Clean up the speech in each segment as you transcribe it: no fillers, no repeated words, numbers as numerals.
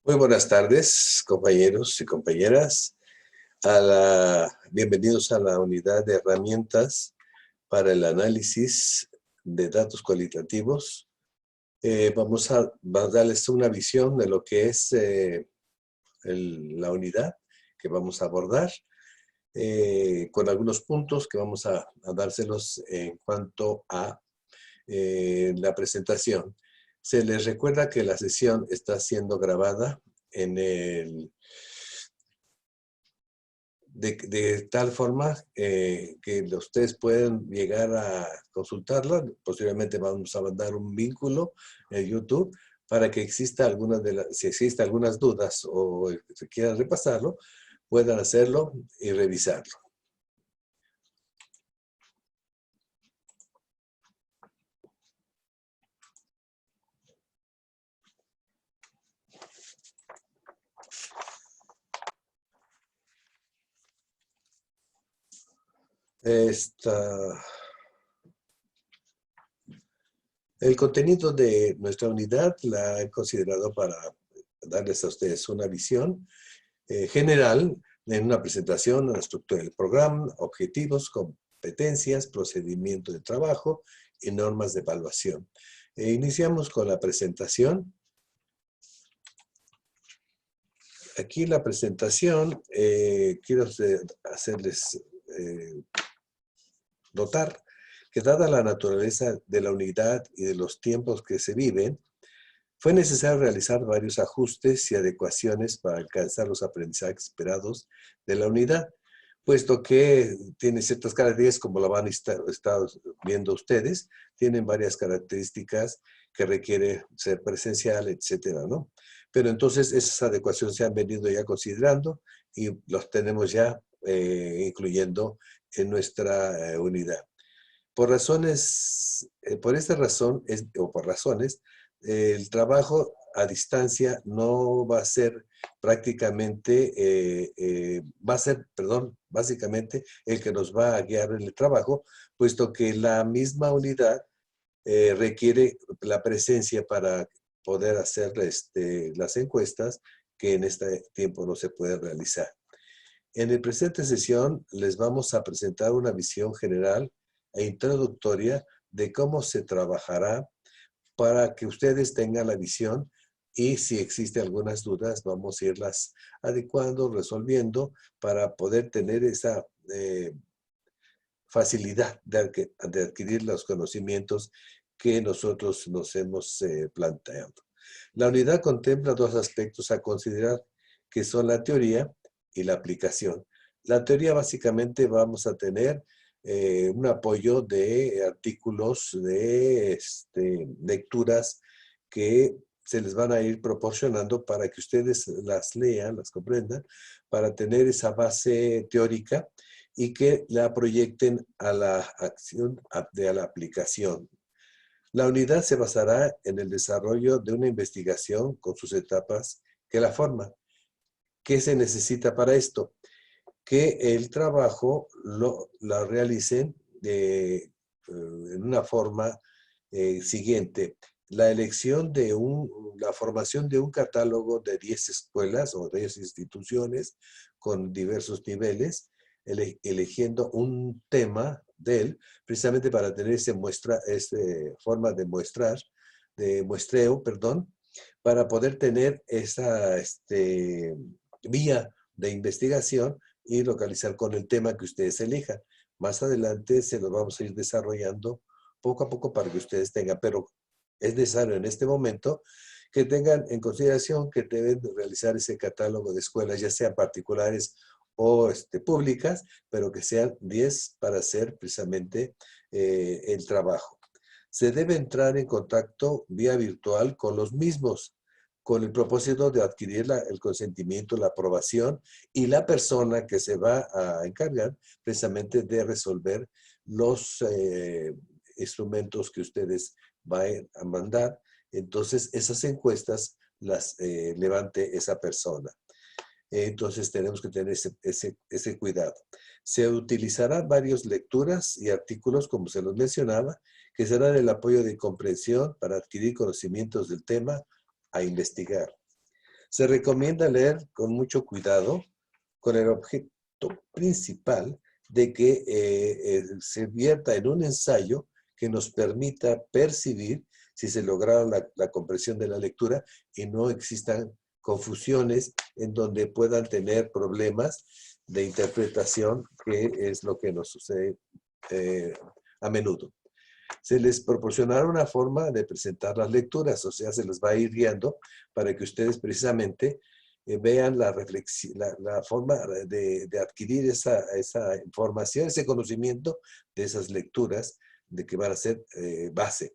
Muy buenas tardes, compañeros y compañeras. Bienvenidos a la unidad de herramientas para el análisis de datos cualitativos. Vamos a darles una visión de lo que es la unidad que vamos a abordar, con algunos puntos que vamos a dárselos en cuanto a la presentación. Se les recuerda que la sesión está siendo grabada de tal forma que ustedes pueden llegar a consultarla. Posteriormente vamos a mandar un vínculo en YouTube para que si existen algunas dudas o se quieran repasarlo, puedan hacerlo y revisarlo. El contenido de nuestra unidad la he considerado para darles a ustedes una visión general en una presentación, una estructura del programa, objetivos, competencias, procedimiento de trabajo y normas de evaluación. Iniciamos con la presentación. Aquí la presentación, quiero hacerles notar que dada la naturaleza de la unidad y de los tiempos que se viven, fue necesario realizar varios ajustes y adecuaciones para alcanzar los aprendizajes esperados de la unidad, puesto que tiene ciertas características, como la van a estar viendo ustedes, tienen varias características que requiere ser presencial, etcétera, ¿no? Pero entonces esas adecuaciones se han venido ya considerando y los tenemos ya incluyendo en nuestra unidad. Por esta razón, por razones, el trabajo a distancia no va a ser prácticamente, básicamente el que nos va a guiar en el trabajo, puesto que la misma unidad requiere la presencia para poder hacer las encuestas que en este tiempo no se puede realizar. En la presente sesión les vamos a presentar una visión general e introductoria de cómo se trabajará para que ustedes tengan la visión y si existen algunas dudas vamos a irlas adecuando, resolviendo para poder tener esa facilidad de adquirir los conocimientos que nosotros nos hemos planteado. La unidad contempla dos aspectos a considerar, que son la teoría y la aplicación. La teoría básicamente vamos a tener un apoyo de artículos, de lecturas que se les van a ir proporcionando para que ustedes las lean, las comprendan, para tener esa base teórica y que la proyecten a la acción, a la aplicación. La unidad se basará en el desarrollo de una investigación con sus etapas que la forman. ¿Qué se necesita para esto? Que el trabajo la realicen en una forma siguiente. La formación de un catálogo de 10 escuelas o 10 instituciones con diversos niveles, eligiendo un tema de él, precisamente para tener esa forma de muestreo, para poder tener esa vía de investigación y localizar con el tema que ustedes elijan. Más adelante se lo vamos a ir desarrollando poco a poco para que ustedes tengan, pero es necesario en este momento que tengan en consideración que deben realizar ese catálogo de escuelas, ya sean particulares o públicas, pero que sean 10 para hacer precisamente el trabajo. Se debe entrar en contacto vía virtual con los mismos, con el propósito de adquirir el consentimiento, la aprobación y la persona que se va a encargar precisamente de resolver los instrumentos que ustedes vayan a mandar. Entonces, esas encuestas las levante esa persona. Entonces, tenemos que tener ese cuidado. Se utilizarán varias lecturas y artículos, como se los mencionaba, que serán el apoyo de comprensión para adquirir conocimientos del tema a investigar. Se recomienda leer con mucho cuidado, con el objeto principal de que se vierta en un ensayo que nos permita percibir si se lograron la comprensión de la lectura y no existan confusiones en donde puedan tener problemas de interpretación, que es lo que nos sucede a menudo. Se les proporcionará una forma de presentar las lecturas, o sea, se les va a ir guiando para que ustedes precisamente vean la forma de adquirir esa información, ese conocimiento de esas lecturas de que van a ser base.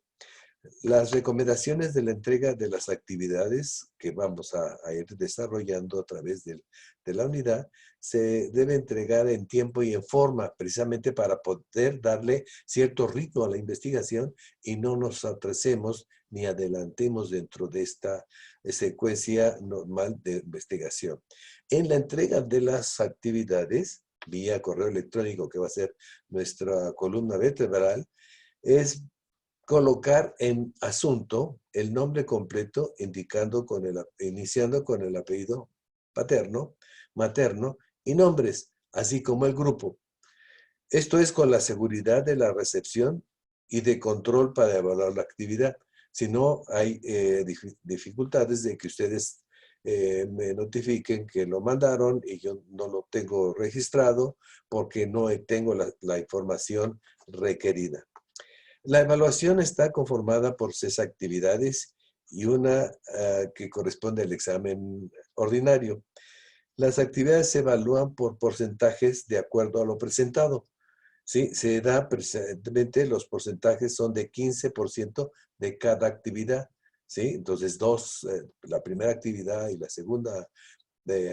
Las recomendaciones de la entrega de las actividades que vamos a ir desarrollando a través de la unidad se debe entregar en tiempo y en forma, precisamente para poder darle cierto ritmo a la investigación y no nos atrasemos ni adelantemos dentro de esta secuencia normal de investigación. En la entrega de las actividades, vía correo electrónico, que va a ser nuestra columna vertebral, es colocar en asunto el nombre completo, iniciando con el apellido paterno, materno y nombres, así como el grupo. Esto es con la seguridad de la recepción y de control para evaluar la actividad. Si no, hay dificultades de que ustedes me notifiquen que lo mandaron y yo no lo tengo registrado porque no tengo la información requerida. La evaluación está conformada por 6 actividades y una que corresponde al examen ordinario. Las actividades se evalúan por porcentajes de acuerdo a lo presentado. ¿Sí? Se da precisamente, los porcentajes son de 15% de cada actividad. ¿Sí? Entonces, la primera actividad y la segunda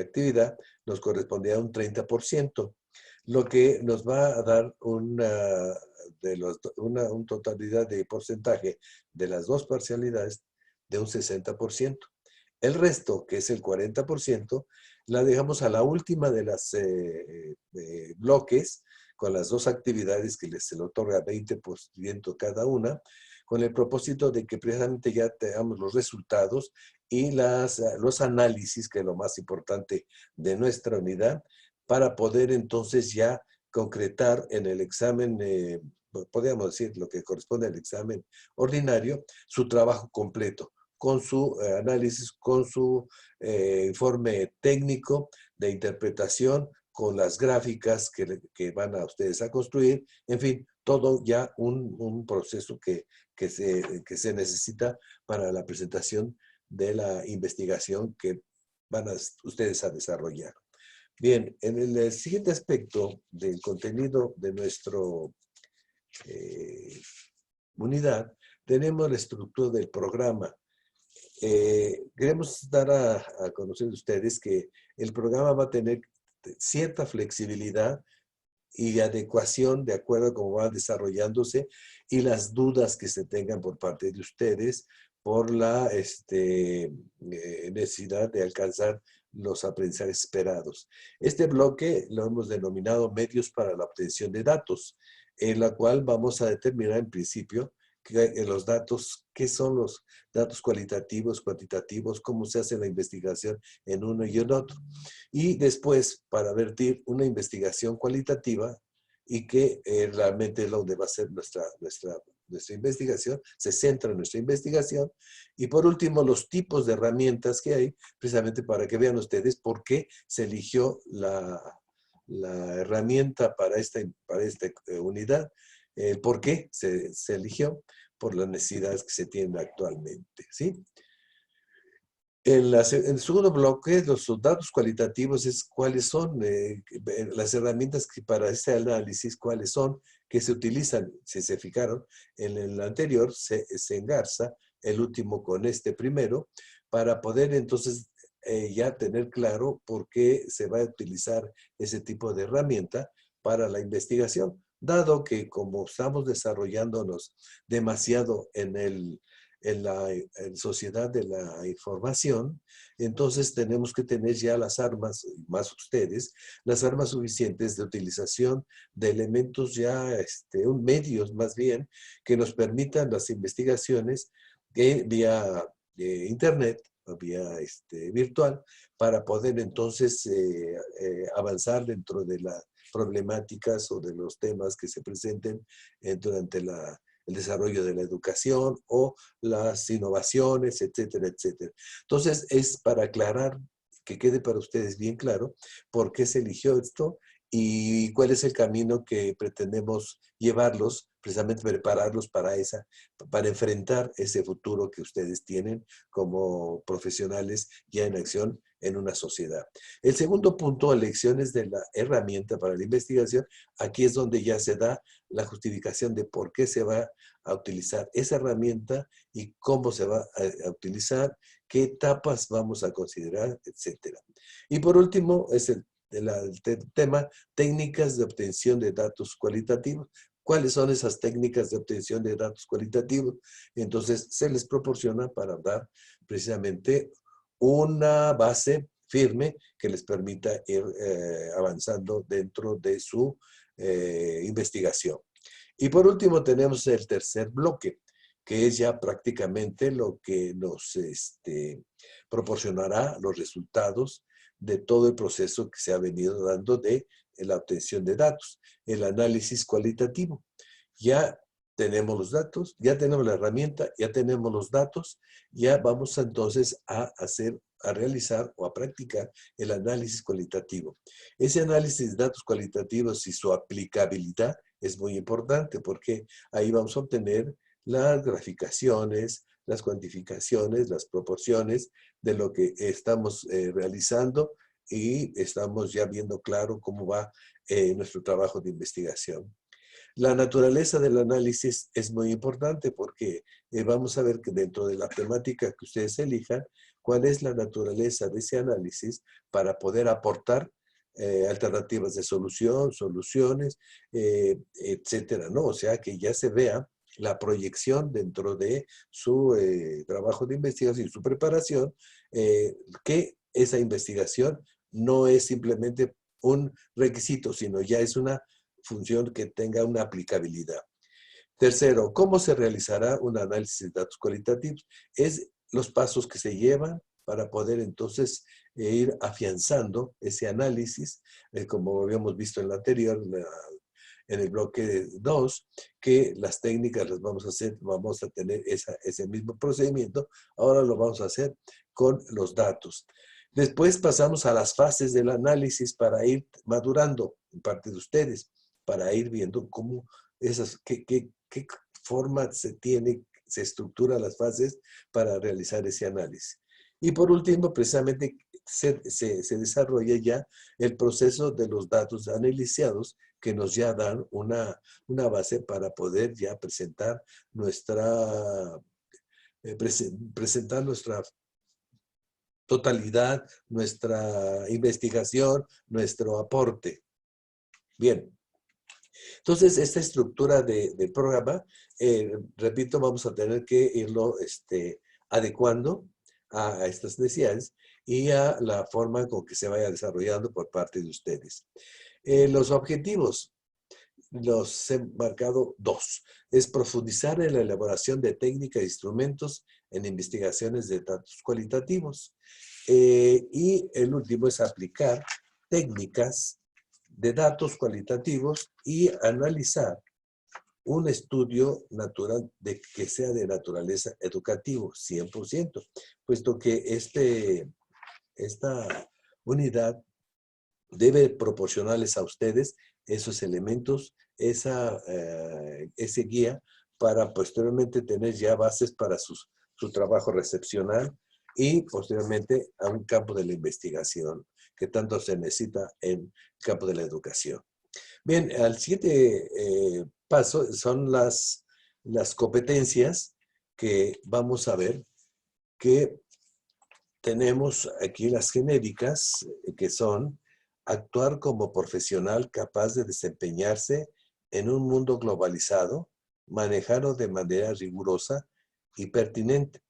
actividad nos correspondía a un 30%, lo que nos va a dar una totalidad de porcentaje de las dos parcialidades de un 60%. El resto, que es el 40%, la dejamos a la última de las bloques, con las dos actividades que se le otorga 20% cada una, con el propósito de que precisamente ya tengamos los resultados y los análisis, que es lo más importante de nuestra unidad, para poder entonces ya concretar en el examen, podríamos decir lo que corresponde al examen ordinario, su trabajo completo, con su análisis, con su informe técnico de interpretación, con las gráficas que van a ustedes a construir, en fin, todo ya un proceso que se necesita para la presentación de la investigación que van ustedes a desarrollar. Bien, en el siguiente aspecto del contenido de nuestra unidad, tenemos la estructura del programa. Queremos dar a conocer a ustedes que el programa va a tener cierta flexibilidad y adecuación de acuerdo a cómo va desarrollándose y las dudas que se tengan por parte de ustedes por la necesidad de alcanzar los aprendizajes esperados. Este bloque lo hemos denominado medios para la obtención de datos, en la cual vamos a determinar en principio los datos, qué son los datos cualitativos, cuantitativos, cómo se hace la investigación en uno y en otro. Y después, para vertir una investigación cualitativa y que realmente es donde va a ser nuestra investigación, se centra en nuestra investigación. Y por último, los tipos de herramientas que hay, precisamente para que vean ustedes por qué se eligió la herramienta para esta unidad, por qué se eligió, por las necesidades que se tienen actualmente, ¿sí? En el segundo bloque, los datos cualitativos es cuáles son las herramientas que para este análisis, cuáles son, que se utilizan, si se fijaron, en el anterior se engarza el último con este primero, para poder entonces ya tener claro por qué se va a utilizar ese tipo de herramienta para la investigación, dado que como estamos desarrollándonos demasiado en la sociedad de la información, entonces tenemos que tener ya las armas, más ustedes, las armas suficientes de utilización de elementos ya, medios más bien, que nos permitan las investigaciones vía internet, vía virtual, para poder entonces avanzar dentro de las problemáticas o de los temas que se presenten durante el desarrollo de la educación o las innovaciones, etcétera, etcétera. Entonces, es para aclarar, que quede para ustedes bien claro por qué se eligió esto y cuál es el camino que pretendemos llevarlos, precisamente prepararlos para enfrentar ese futuro que ustedes tienen como profesionales ya en acción en una sociedad. El segundo punto, elecciones de la herramienta para la investigación. Aquí es donde ya se da la justificación de por qué se va a utilizar esa herramienta y cómo se va a utilizar, qué etapas vamos a considerar, etcétera. Y por último, es el tema técnicas de obtención de datos cualitativos. ¿Cuáles son esas técnicas de obtención de datos cualitativos? Entonces, se les proporciona para dar precisamente una base firme que les permita ir avanzando dentro de su investigación. Y por último, tenemos el tercer bloque, que es ya prácticamente lo que nos proporcionará los resultados de todo el proceso que se ha venido dando de la obtención de datos, el análisis cualitativo. Ya tenemos los datos, ya tenemos la herramienta, ya tenemos los datos, ya vamos entonces a realizar o a practicar el análisis cualitativo. Ese análisis de datos cualitativos y su aplicabilidad es muy importante porque ahí vamos a obtener las graficaciones, las cuantificaciones, las proporciones de lo que estamos realizando y estamos ya viendo claro cómo va nuestro trabajo de investigación. La naturaleza del análisis es muy importante porque vamos a ver que dentro de la temática que ustedes elijan, cuál es la naturaleza de ese análisis para poder aportar alternativas de solución, soluciones, etcétera, ¿no? O sea, que ya se vea la proyección dentro de su trabajo de investigación y su preparación, que esa investigación no es simplemente un requisito, sino ya es una función que tenga una aplicabilidad. Tercero, ¿cómo se realizará un análisis de datos cualitativos? Es los pasos que se llevan para poder entonces ir afianzando ese análisis, como habíamos visto en la anterior, en el bloque 2, que las técnicas las vamos a hacer, vamos a tener ese mismo procedimiento, ahora lo vamos a hacer con los datos. Después pasamos a las fases del análisis para ir madurando en parte de ustedes, para ir viendo cómo qué forma se estructura las fases para realizar ese análisis. Y por último, precisamente se desarrolla ya el proceso de los datos analizados que nos ya dan una base para poder ya presentar presentar nuestra totalidad, nuestra investigación, nuestro aporte. Bien. Entonces, esta estructura del programa, repito, vamos a tener que irlo adecuando a estas necesidades y a la forma con que se vaya desarrollando por parte de ustedes. Los objetivos, los he marcado dos. Es profundizar en la elaboración de técnicas e instrumentos en investigaciones de datos cualitativos. Y el último es aplicar técnicas de datos cualitativos y analizar un estudio natural que sea de naturaleza educativo, 100%, puesto que esta unidad debe proporcionarles a ustedes esos elementos, ese guía, para posteriormente tener ya bases para su trabajo recepcional y posteriormente a un campo de la investigación que tanto se necesita en el campo de la educación. Bien, al siguiente paso son las competencias que vamos a ver, que tenemos aquí las genéricas, que son actuar como profesional capaz de desempeñarse en un mundo globalizado, manejarlo de manera rigurosa y pertinente,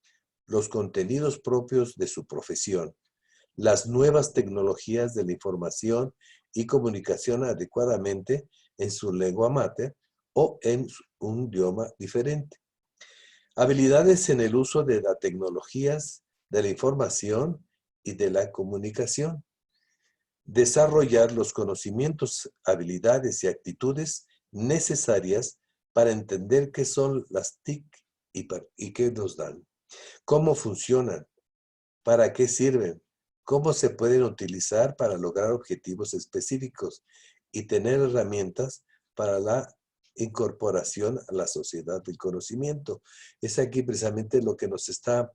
los contenidos propios de su profesión, las nuevas tecnologías de la información y comunicación adecuadamente en su lengua mater o en un idioma diferente. Habilidades en el uso de las tecnologías de la información y de la comunicación. Desarrollar los conocimientos, habilidades y actitudes necesarias para entender qué son las TIC y qué nos dan, cómo funcionan, para qué sirven, cómo se pueden utilizar para lograr objetivos específicos y tener herramientas para la incorporación a la sociedad del conocimiento. Es aquí precisamente lo que nos está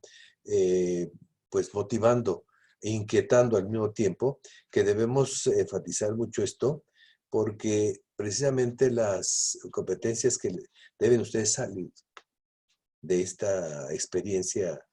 pues motivando e inquietando al mismo tiempo, que debemos enfatizar mucho esto, porque precisamente las competencias que deben ustedes salir de esta experiencia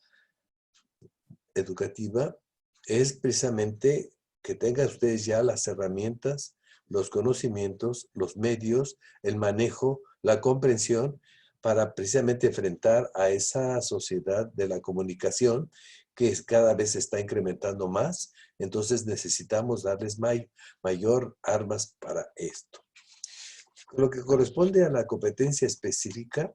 educativa es precisamente que tengan ustedes ya las herramientas, los conocimientos, los medios, el manejo, la comprensión para precisamente enfrentar a esa sociedad de la comunicación que cada vez se está incrementando más. Entonces necesitamos darles mayor armas para esto. Lo que corresponde a la competencia específica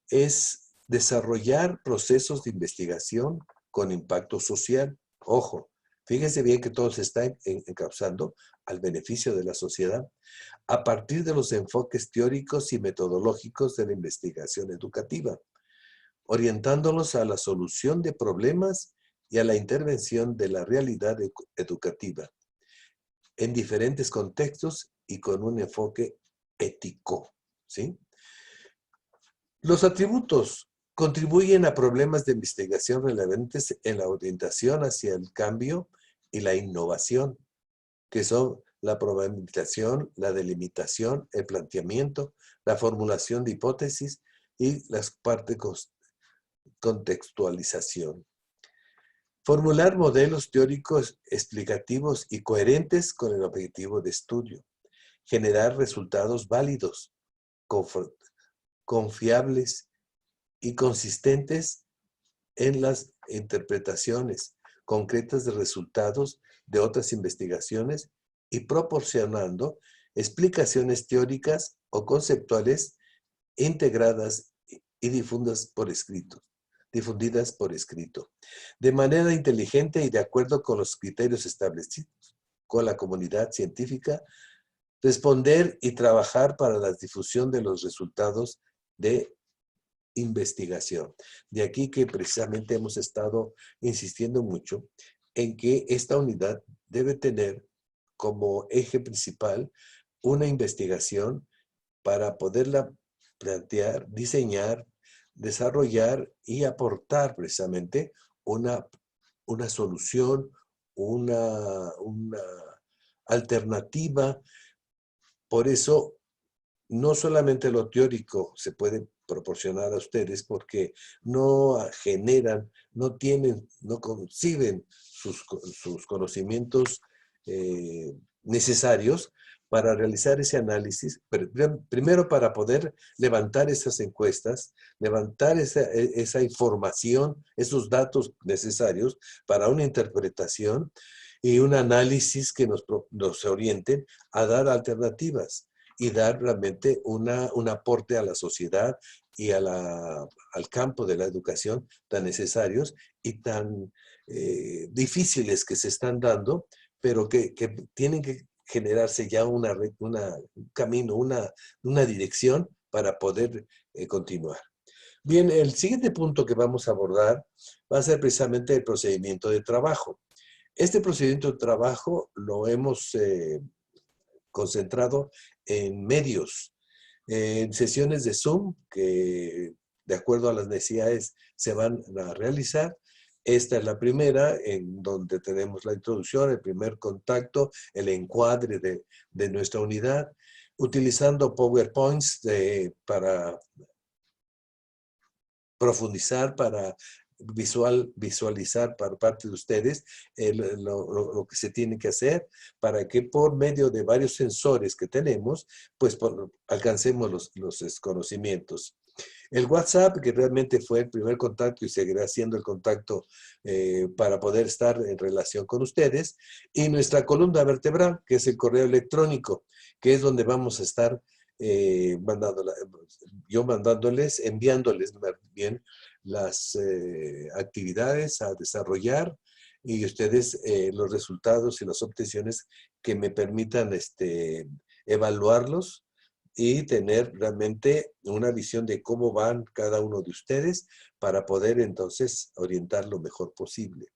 es desarrollar procesos de investigación con impacto social. Ojo, fíjense bien que todo se está encauzando al beneficio de la sociedad a partir de los enfoques teóricos y metodológicos de la investigación educativa, orientándolos a la solución de problemas y a la intervención de la realidad educativa en diferentes contextos y con un enfoque ético, ¿sí? Los atributos contribuyen a problemas de investigación relevantes en la orientación hacia el cambio y la innovación, que son la problematización, la delimitación, el planteamiento, la formulación de hipótesis y las partes contextualización. Formular modelos teóricos explicativos y coherentes con el objetivo de estudio. Generar resultados válidos, confiables y consistentes en las interpretaciones concretas de resultados de otras investigaciones y proporcionando explicaciones teóricas o conceptuales integradas y difundidas por escrito, de manera inteligente y de acuerdo con los criterios establecidos con la comunidad científica, responder y trabajar para la difusión de los resultados de investigación. De aquí que precisamente hemos estado insistiendo mucho en que esta unidad debe tener como eje principal una investigación para poderla plantear, diseñar, desarrollar y aportar precisamente una solución, una alternativa. Por eso, no solamente lo teórico se puede proporcionar a ustedes porque no generan, no tienen, no conciben sus conocimientos necesarios para realizar ese análisis, primero para poder levantar esas encuestas, levantar esa información, esos datos necesarios para una interpretación y un análisis que nos orienten a dar alternativas y dar realmente un aporte a la sociedad y al campo de la educación tan necesarios y tan difíciles que se están dando, pero que tienen que generarse ya un camino, una dirección para poder continuar. Bien, el siguiente punto que vamos a abordar va a ser precisamente el procedimiento de trabajo. Este procedimiento de trabajo lo hemos concentrado en medios, en sesiones de Zoom que de acuerdo a las necesidades se van a realizar. Esta es la primera, en donde tenemos la introducción, el primer contacto, el encuadre de nuestra unidad, utilizando PowerPoints para profundizar, para visualizar por parte de ustedes lo que se tiene que hacer para que por medio de varios sensores que tenemos, pues alcancemos los conocimientos. El WhatsApp, que realmente fue el primer contacto y seguirá siendo el contacto para poder estar en relación con ustedes, y nuestra columna vertebral, que es el correo electrónico, que es donde vamos a estar yo mandándoles, enviándoles más bien las actividades a desarrollar y ustedes los resultados y las obtenciones que me permitan evaluarlos y tener realmente una visión de cómo van cada uno de ustedes para poder entonces orientar lo mejor posible.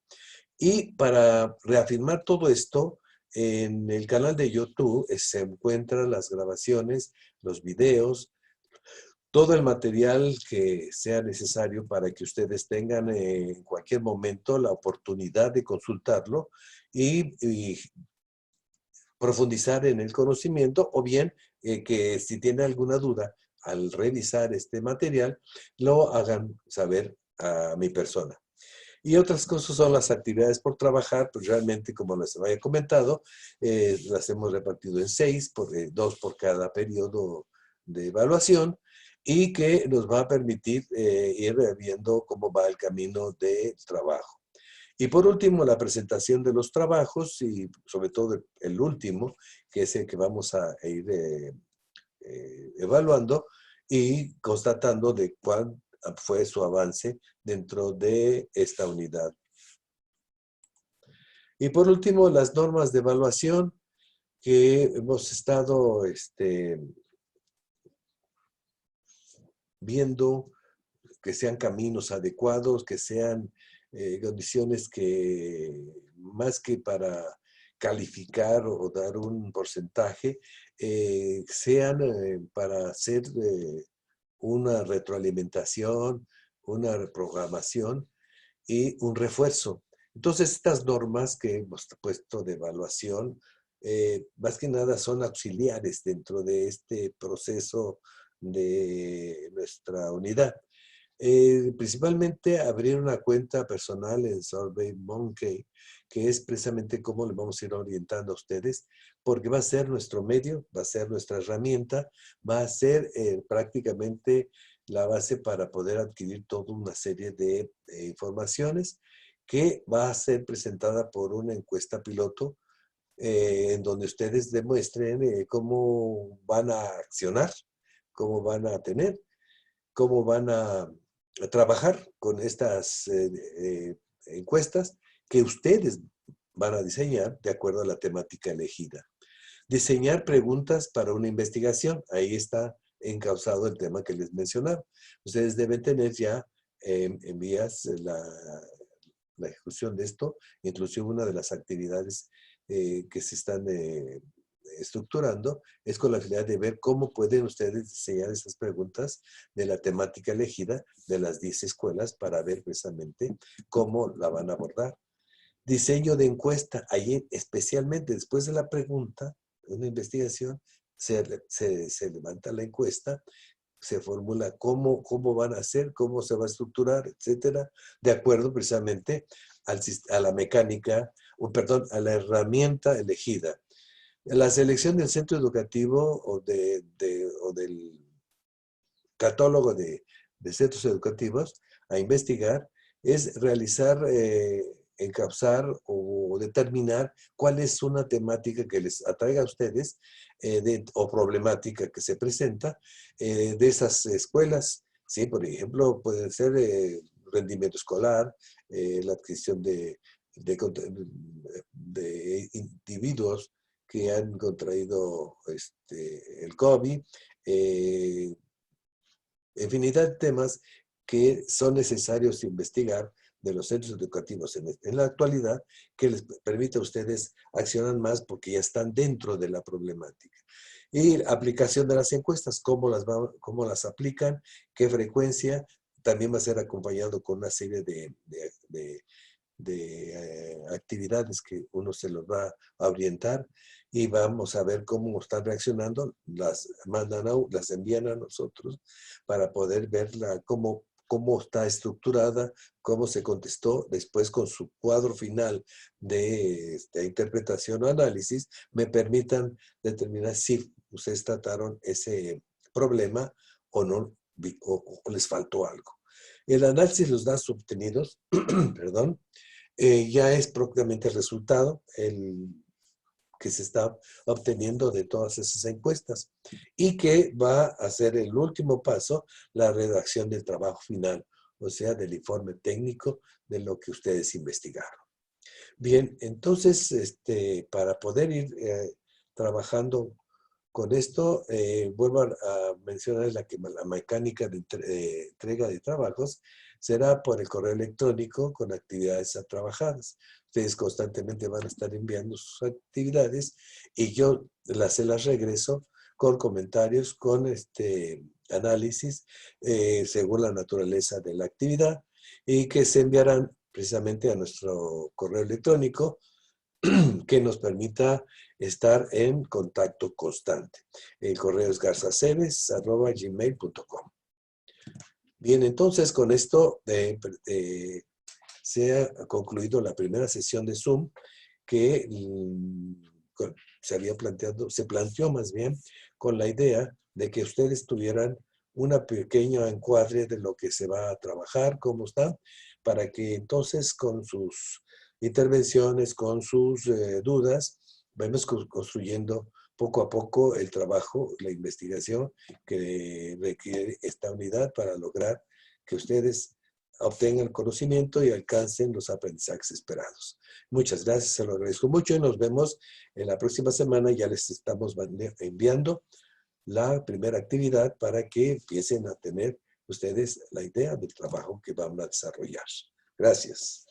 Y para reafirmar todo esto, en el canal de YouTube se encuentran las grabaciones, los videos, todo el material que sea necesario para que ustedes tengan en cualquier momento la oportunidad de consultarlo y profundizar en el conocimiento, o bien que si tiene alguna duda al revisar este material, lo hagan saber a mi persona. Y otras cosas son las actividades por trabajar, pues realmente, como les había comentado, las hemos repartido en 6, 2 por cada periodo de evaluación, y que nos va a permitir ir viendo cómo va el camino de trabajo. Y por último, la presentación de los trabajos y sobre todo el último, que es el que vamos a ir evaluando y constatando de cuál fue su avance dentro de esta unidad. Y por último, las normas de evaluación que hemos estado viendo, que sean caminos adecuados, que sean condiciones que más que para calificar o dar un porcentaje, sean para hacer una retroalimentación, una reprogramación y un refuerzo. Entonces, estas normas que hemos puesto de evaluación, más que nada son auxiliares dentro de este proceso de nuestra unidad. Principalmente abrir una cuenta personal en SurveyMonkey, que es precisamente cómo le vamos a ir orientando a ustedes, porque va a ser nuestro medio, va a ser nuestra herramienta, va a ser prácticamente la base para poder adquirir toda una serie de informaciones que va a ser presentada por una encuesta piloto en donde ustedes demuestren cómo van a accionar, cómo van a tener, cómo van a trabajar con estas encuestas que ustedes van a diseñar de acuerdo a la temática elegida. Diseñar preguntas para una investigación. Ahí está encauzado el tema que les mencionaba. Ustedes deben tener ya en vías la ejecución de esto, inclusive una de las actividades que se están estructurando es con la finalidad de ver cómo pueden ustedes diseñar esas preguntas de la temática elegida de las 10 escuelas para ver precisamente cómo la van a abordar. Diseño de encuesta. Ahí, especialmente después de la pregunta, una investigación, se levanta la encuesta, se formula cómo van a hacer, cómo se va a estructurar, etcétera, de acuerdo precisamente a la mecánica, perdón, a la herramienta elegida. La selección del centro educativo o del catálogo de centros educativos a investigar es realizar, encauzar o determinar cuál es una temática que les atraiga a ustedes o problemática que se presenta de esas escuelas. ¿Sí? Por ejemplo, puede ser rendimiento escolar, la adquisición de individuos que han contraído el COVID, infinidad de temas que son necesarios investigar de los centros educativos en la actualidad, que les permite a ustedes accionar más porque ya están dentro de la problemática. Y aplicación de las encuestas, cómo las aplican, qué frecuencia, también va a ser acompañado con una serie de actividades que uno se los va a orientar y vamos a ver cómo están reaccionando, las envían a nosotros para poder verla, cómo está estructurada, cómo se contestó, después con su cuadro final de interpretación o análisis, me permitan determinar si ustedes trataron ese problema o no, o les faltó algo. El análisis de los datos obtenidos, perdón, ya es propiamente el resultado. que se está obteniendo de todas esas encuestas y que va a ser el último paso, la redacción del trabajo final, o sea, del informe técnico de lo que ustedes investigaron. Bien, entonces, para poder ir trabajando con esto, vuelvo a mencionar la mecánica de entrega de trabajos será por el correo electrónico con actividades a trabajadas. Ustedes constantemente van a estar enviando sus actividades y yo se las regreso con comentarios, con análisis según la naturaleza de la actividad y que se enviarán precisamente a nuestro correo electrónico que nos permita estar en contacto constante. El correo es garzaceres@gmail.com. Bien, entonces con esto se ha concluido la primera sesión de Zoom que se planteó más bien con la idea de que ustedes tuvieran una pequeña encuadre de lo que se va a trabajar, cómo está, para que entonces con sus intervenciones, con sus dudas, vamos construyendo poco a poco el trabajo, la investigación que requiere esta unidad para lograr que ustedes obtengan conocimiento y alcancen los aprendizajes esperados. Muchas gracias, se lo agradezco mucho y nos vemos en la próxima semana. Ya les estamos enviando la primera actividad para que empiecen a tener ustedes la idea del trabajo que van a desarrollar. Gracias.